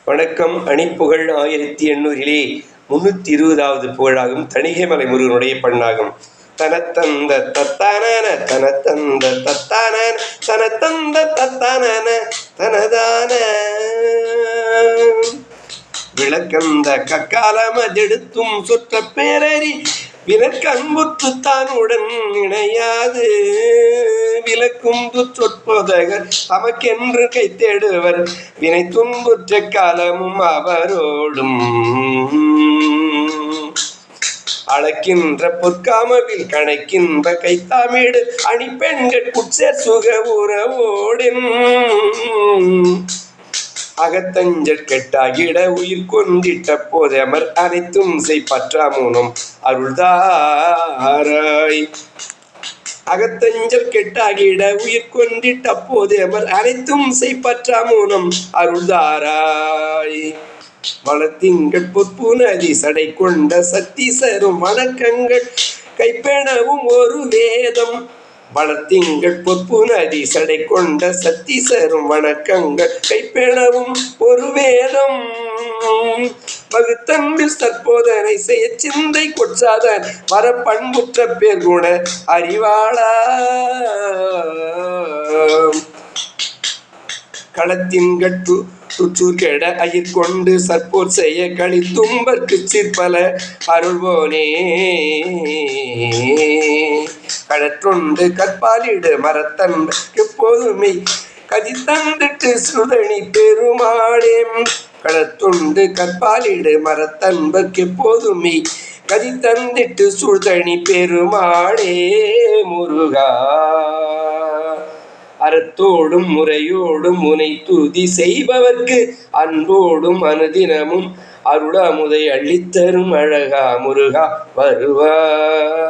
வணக்கம். அணிப்புகழ் 1800 320வது புகழாகும். தணிகைமலை முருகனுடைய பண்ணாகும். தனத்தந்த தத்தான தனத்தந்த தத்தான தனத்தந்த தத்தான தனதான விளக்கந்த கக்காலமதெடுத்தும் சொற்ற பேரறி வினற்கன்புற்று தானுடன் இணையாது விளக்கும் சொற்போதகர் தமக்கென்று கை தேடுவர் வினை துன்புற்ற காலமும் அவரோடும் அளக்கின்ற பொற்காமவில் கணக்கின்ற கைத்தாமீடு அணிப்பெண்கள் குச்சர் சுக உறவோடின் அகத்தஞ்சல் கெட்டாகிட உயிர் கொண்டிட்ட போதமர் அனைத்தும் செய்பற்றாமூனம் அருள்தாராய். அகத்தஞ்சல் கெட்டாகிட உயிர் கொண்டிட்ட போதமர் அனைத்தும் செய்பற்றாமூனம் அருள்தாராய். வளத்திங்கள் பொற்பு நதி சடை கொண்ட சத்தீசரும் வணக்கங்கள் கைப்பெணவும் ஒரு வேதம். வளத்திங்கள் பொற்பு நதி சடை கொண்ட சத்தீசரும் வணக்கங்கள் கைப்பெணவும் ஒரு வேதம். வகுத்தன்பில் தற்போதனை செய்ய சிந்தை கொற்றாதன் வர பண்புற்ற பேர் குண அறிவாளா. களத்தின் கட்டு துச்சூர் கெட அயிர் கொண்டு சற்போர் செய்ய களி தும்பற்கு சிற்பல அருள்வோனே. கடற்றொண்டு கற்பாலிடு மரத்தன் எப்போதுமே கதித்தந்திட்டு சுதணி பெருமாளே. கடத்துண்டு கற்பாலிடு மரத்தன்பர்க்கு எப்போதுமே கதித்தந்திட்டு சுதணி பெருமாளே முருகா. அறத்தோடும் முறையோடும் முனை துதி செய்பவர்க்கு அன்போடும் அனுதினமும் அருளமுதை அள்ளித்தரும் அழகா முருகா வருவாய்.